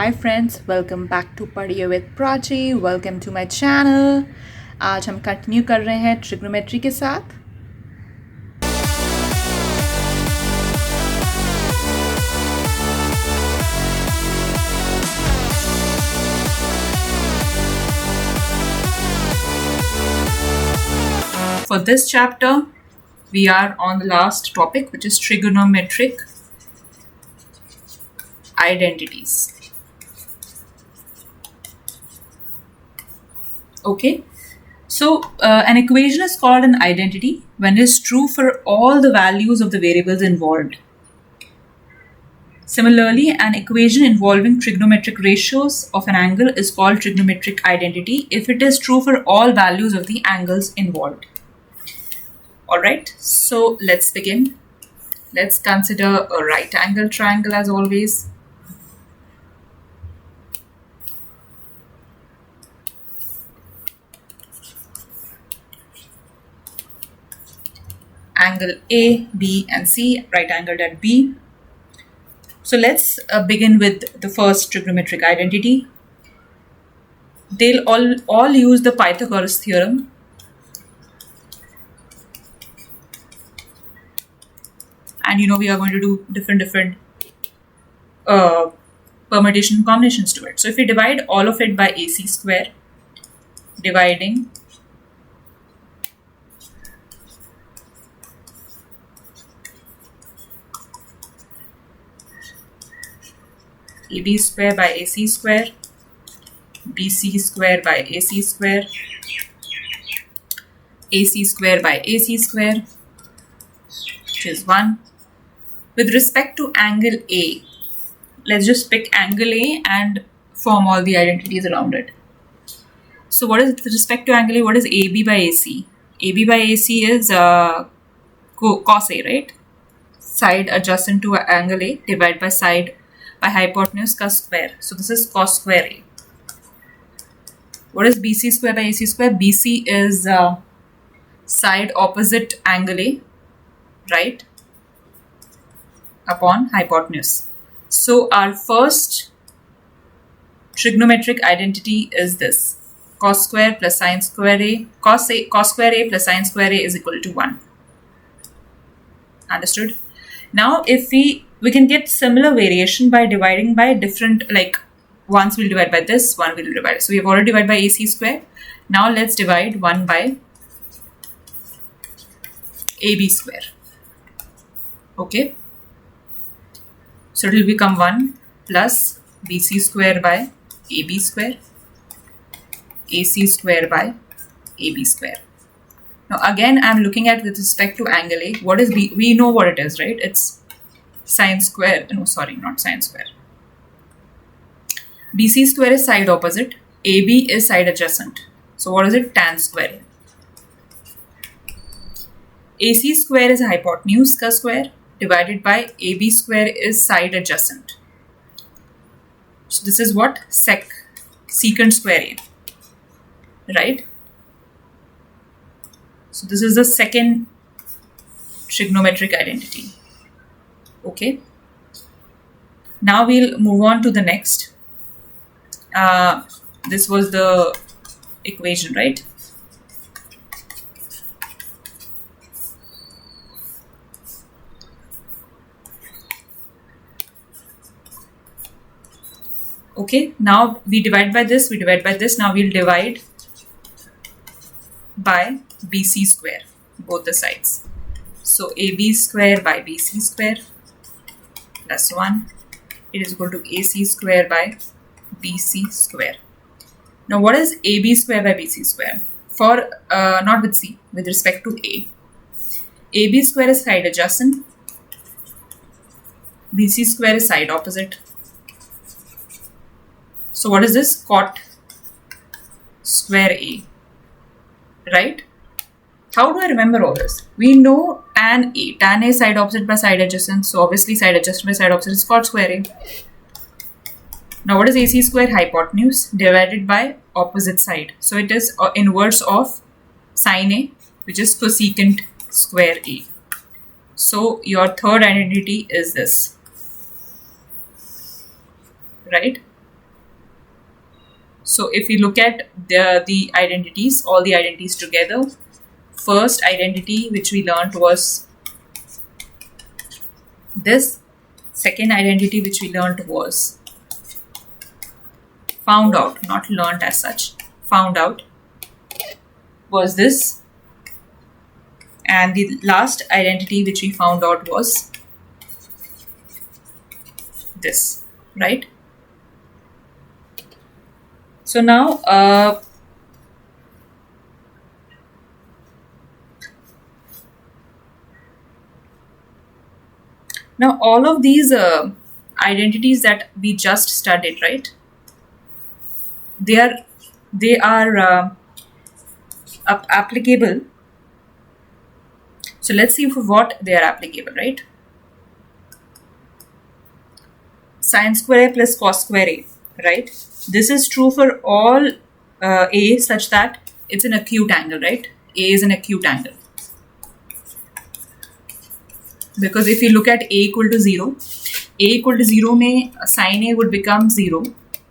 Hi friends, welcome back to Padhiye with Prachi. Welcome to my channel. आज हम continue कर रहे हैं ट्रिग्नोमेट्री के साथ। For this chapter, we are on the last topic, which is trigonometric identities. Okay, so an equation is called an identity when it is true for all the values of the variables involved. Similarly, an equation involving trigonometric ratios of an angle is called trigonometric identity if it is true for all values of the angles involved. Alright, so let's begin. Let's consider a right angle triangle as always. Angle A, B and C, right angled at B. So let's begin with the first trigonometric identity. They'll all use the Pythagoras theorem. And we are going to do different permutation and combinations to it. So if we divide all of it by AC square, dividing AB square by AC square, BC square by AC square, AC square by AC square, which is 1. With respect to angle A, let's just pick angle A and form all the identities around it. So what is with respect to angle A? What is AB by AC? AB by AC is cos A, right? Side adjacent to angle A divided by side by hypotenuse cos square. So this is cos square A. What is BC square by AC square? BC is side opposite angle A, right, upon hypotenuse. So our first trigonometric identity is this: cos square plus sine square A. Cos square A plus sine square A is equal to 1. Understood? Now if we can get similar variation by dividing by different, like once we'll divide by this, one we'll divide. So we have already divided by AC square. Now let's divide 1 by AB square. Okay. So it will become 1 plus BC square by AB square, AC square by AB square. Now again, I'm looking at with respect to angle A. What is B? We know what it is, right? It's sine square. No, sorry, not sine square. BC square is side opposite. AB is side adjacent. So what is it? Tan square. AC square is hypotenuse ka square divided by AB square is side adjacent. So this is what? Secant square A, right? So this is the second trigonometric identity. Okay. Now we'll move on to the next. This was the equation, right? Okay, now we divide by this, Now we'll divide by BC square, both the sides. So AB square by BC square plus 1, it is equal to AC square by BC square. Now what is AB square by BC square? For, not with C, with respect to A. AB square is side adjacent, BC square is side opposite. So what is this? Cot square A, right? How do I remember all this? We know tan A. Tan A is side opposite by side adjacent. So obviously side adjacent by side opposite is cot square A. Now what is AC square? Hypotenuse divided by opposite side. So it is inverse of sine A, which is cosecant square A. So your third identity is this, right? So if we look at the identities, all the identities together, first identity which we learned was this. Second identity which we learned was found out, not learned as such, found out was this. And the last identity which we found out was this, right? So now now all of these identities that we just studied, right? They are applicable. So let's see for what they are applicable, right? Sin square a plus cos square a, right? This is true for all a such that it's an acute angle, right? A is an acute angle. Because if you look at a equal to 0, a equal to 0 mein sin a would become 0,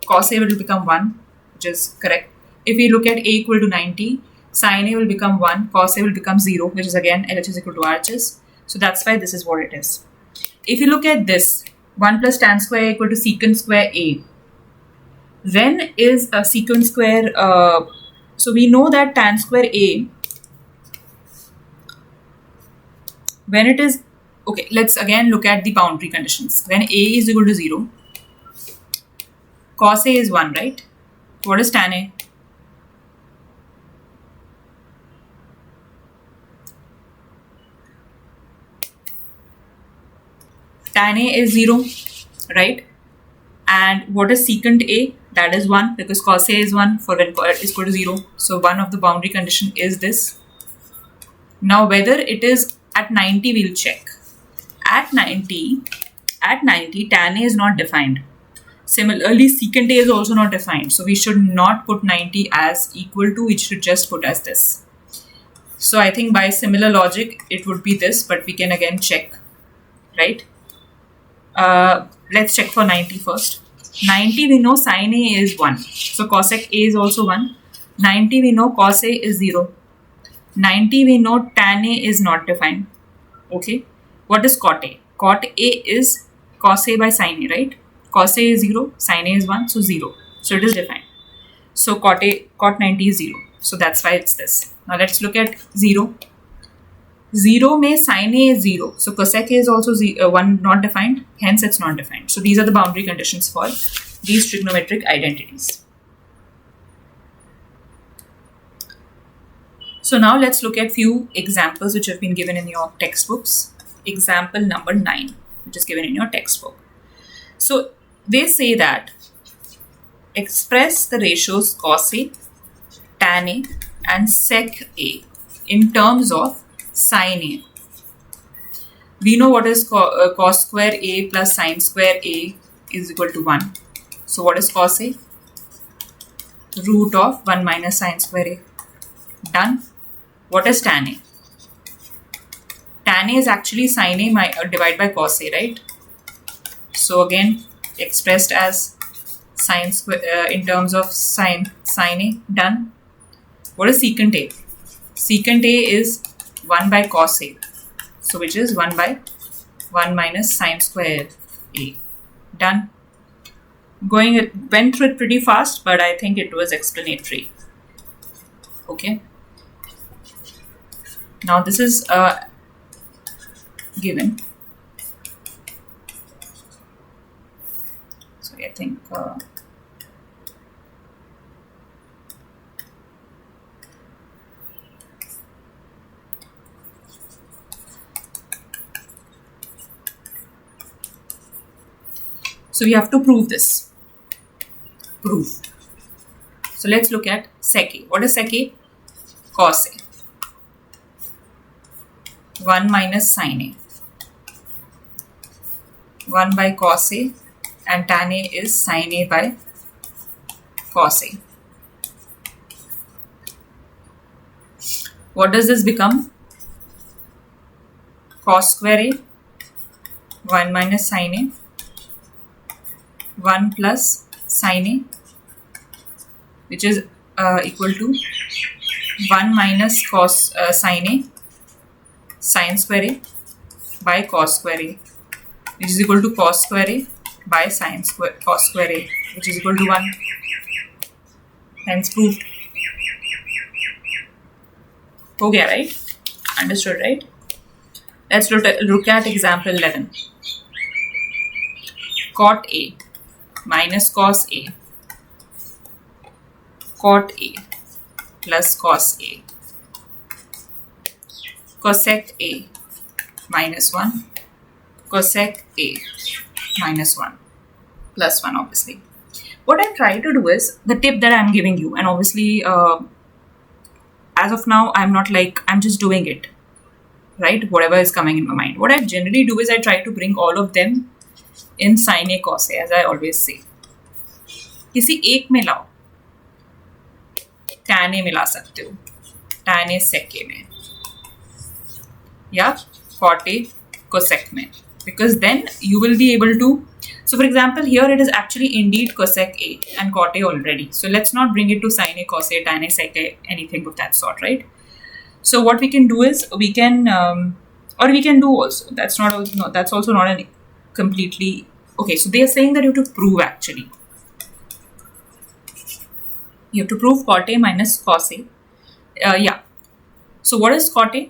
cos a will become 1, which is correct. If we look at a equal to 90, sin a will become 1, cos a will become 0, which is again LHS is equal to RHS. So that's why this is what it is. If you look at this, 1 plus tan square equal to secant square a. When is a secant square? So we know that tan square a, when it is, okay, let's again look at the boundary conditions. When a is equal to 0, cos a is 1, right? What is tan a? Tan a is 0, right? And what is secant a? That is 1, because cos a is 1 for when is equal to 0. So one of the boundary condition is this. Now whether it is at 90, we'll check. At 90, tan a is not defined. Similarly, secant a is also not defined. So we should not put 90 as equal to, we should just put as this. So I think by similar logic, it would be this, but we can again check, right? Let's check for 90 first. 90 we know sin a is 1. So cosec a is also 1. 90 we know cos a is 0. 90 we know tan a is not defined. Okay. What is cot a? Cot a is cos a by sin a, right? Cos a is 0, sin a is 1, so 0. So it is defined. So cot 90 is 0. So that's why it's this. Now let's look at 0. 0 mein sin a is 0. So cosec a is also 1 not defined. Hence it's not defined. So these are the boundary conditions for these trigonometric identities. So now let's look at few examples which have been given in your textbooks. Example number 9, which is given in your textbook. So they say that express the ratios cos a, tan a and sec a in terms of sin a. We know what is cos square a plus sin square a is equal to 1. So what is cos a? Root of 1 minus sin square a. Done. What is tan a? Tan a is actually sin a divided by cos a, right? So again expressed as sin square in terms of sin a. Done. What is secant a? Secant a is 1 by cos a. So which is 1 by 1 minus sin square a. Done. Went through it pretty fast, but I think it was explanatory. Okay. Now this is given. So I think so we have to prove this. Proof. So let's look at sec a. What is sec a? Cos a. 1 minus sin a. 1 by cos a and tan a is sin a by cos a. What does this become? Cos square a, 1 minus sin a, 1 plus sin a which is equal to 1 minus cos sine A sine square A by cos square A, which is equal to cos square A by sine square cos square A, which is equal to 1. Hence proved. Okay, right? Understood, right? Let's look at example 11. Cot A minus cos A, cot A plus cos A, cosec A minus 1, cosec A minus 1 plus 1, obviously. What I try to do is, the tip that I'm giving you, and obviously as of now I'm just doing it, right? Whatever is coming in my mind. What I generally do is I try to bring all of them in sine A cos A, as I always say. किसी एक में लाओ, tan A मिला सकते हो, tan A sec A में, या cot A cosec में, because then you will be able to. So for example, here it is actually indeed cosec A and cot A already. So let's not bring it to sine A cos A, tan A sec A, anything of that sort, right? So what we can do is we can, or we can do also. That's also not a completely okay. So they are saying that you have to prove actually. You have to prove cot A minus cos A. Yeah. So what is cot A?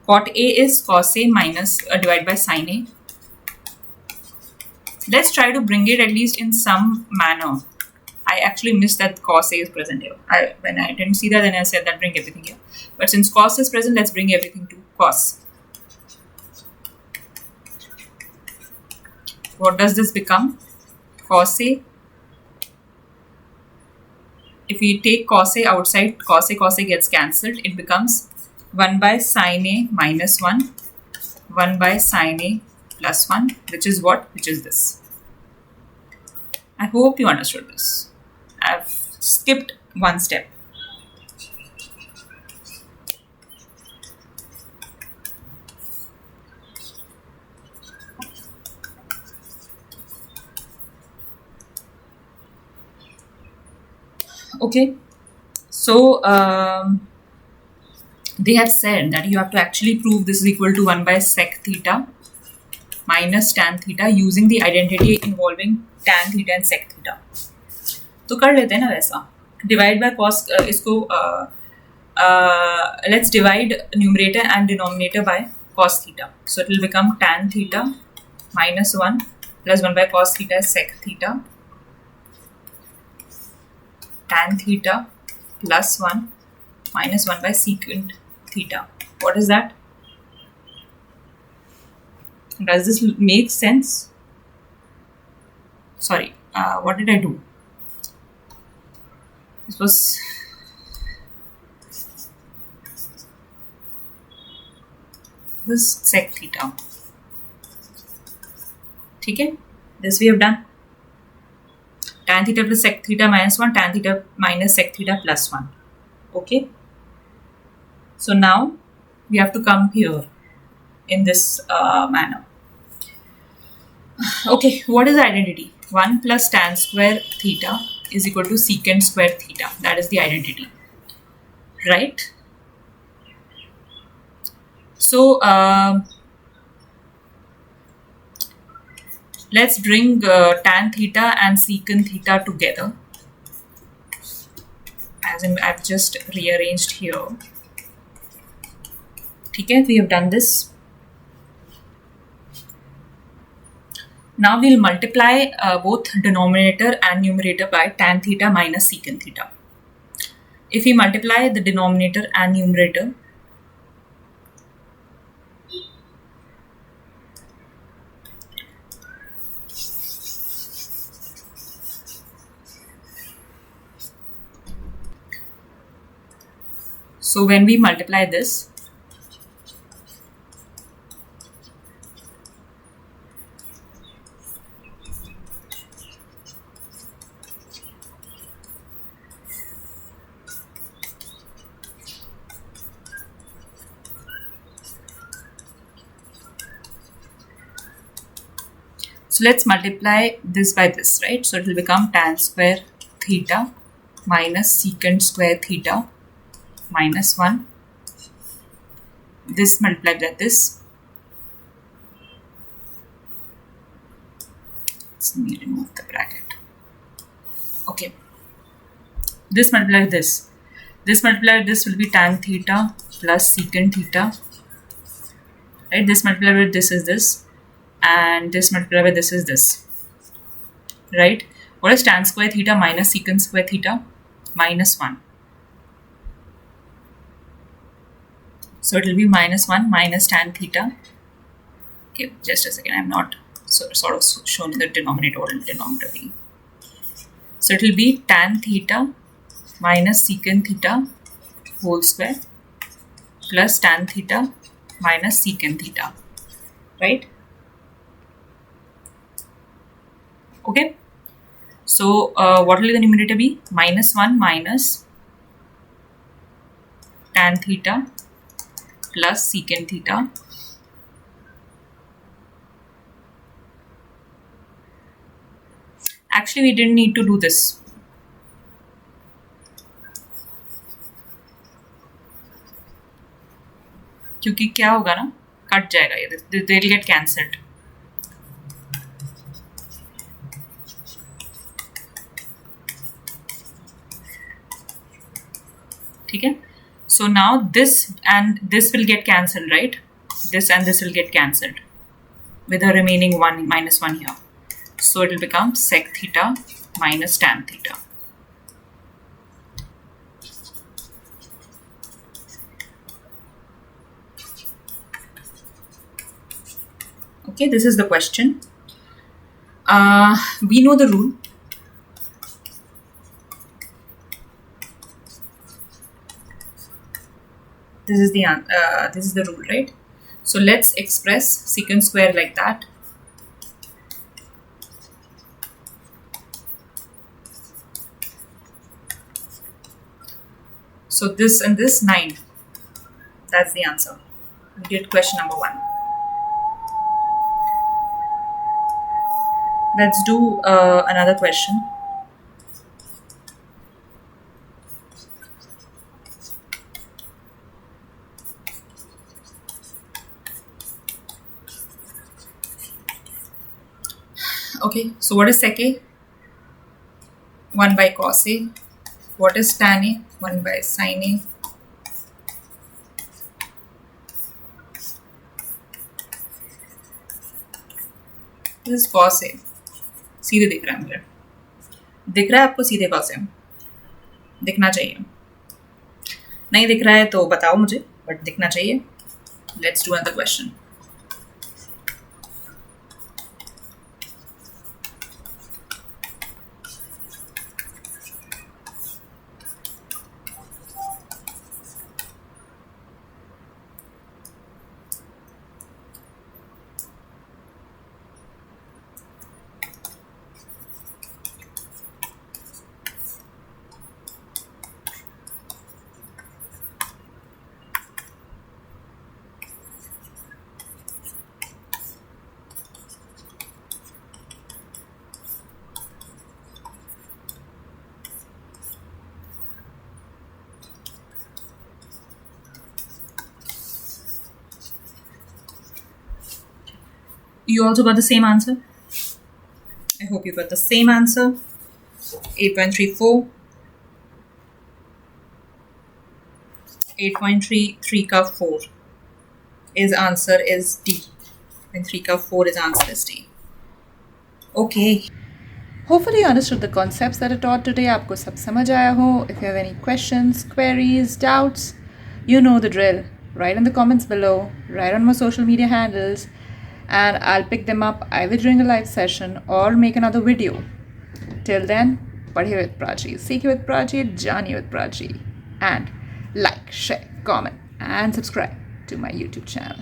Cot A is cos A minus divided by sine A. Let's try to bring it at least in some manner. I actually missed that cos A is present here. When I didn't see that, then I said that bring everything here. But since cos is present, let's bring everything to cos. What does this become? Cos A. If we take cos A outside, cos A gets cancelled. It becomes 1 by sine A minus 1, 1 by sine A plus 1, which is what? Which is this. I hope you understood this. I've skipped one step. Okay, so they have said that you have to actually prove this is equal to 1 by sec theta minus tan theta using the identity involving tan theta and sec theta. तो कर लेते हैं ना वैसा. Divide by cos इसको let's divide numerator and denominator by cos theta. So it will become tan theta minus 1 plus 1 by cos theta is sec theta. Tan theta plus 1 minus 1 by secant theta. What is that? Does this make sense? Sorry, what did I do? This was this sec theta. Okay, this we have done. Tan theta plus sec theta minus 1, tan theta minus sec theta plus 1. Okay. So now we have to come here in this manner. Okay, what is the identity? 1 plus tan square theta is equal to secant square theta. That is the identity. Right? So, let's bring tan theta and secant theta together. As in, I've just rearranged here. Okay, we have done this. Now we'll multiply both denominator and numerator by tan theta minus secant theta. If we multiply the denominator and numerator, so when we multiply this, so let's multiply this by this, right? So it will become tan square theta minus secant square theta minus 1. This multiplied by this. Let me remove the bracket. Okay. This multiplied with this. This multiplied with this will be tan theta plus secant theta. Right? This multiplied with this is this. And this multiplied with this is this. Right? What is tan square theta minus secant square theta? Minus 1. So it will be minus 1 minus tan theta. Okay, just a second. I am not sort of shown in the denominator or denominator B. So it will be tan theta minus secant theta whole square plus tan theta minus secant theta. Right? Okay. So what will the numerator be? Minus 1 minus tan theta plus secant theta actually we didn't need to do this. क्योंकि क्या होगा ना, cut जाएगा ये, they will get cancelled. ठीक है. So now this and this will get cancelled, right? This and this will get cancelled with the remaining 1 minus 1 here. So it will become sec theta minus tan theta. Okay, this is the question. We know the rule. This is the rule, right? So let's express secant square like that. So this and this 9. That's the answer. We did question number 1. Let's do another question. Okay, so what is sec A? 1 by cos A. What is tan A? 1 by sin A. This is cos A. सीधे दिख रहा है मुझे. दिख रहा है आपको सीधे cos A? दिखना चाहिए. नहीं दिख रहा है तो बताओ मुझे, बट दिखना चाहिए. Let's do another question. You also got the same answer. I hope you got the same answer. 8.34. 8.33 ka 4 is answer is D. And 3 ka 4 is answer is D. Okay. Hopefully you understood the concepts that I taught today. आपको सब समझ आया हो. If you have any questions, queries, doubts, you know the drill. Write in the comments below. Write on my social media handles. And I'll pick them up either during a live session or make another video. Till then, Padhiye with Prachi, Seekhe with Prachi, Janiye with Prachi. And like, share, comment, and subscribe to my YouTube channel.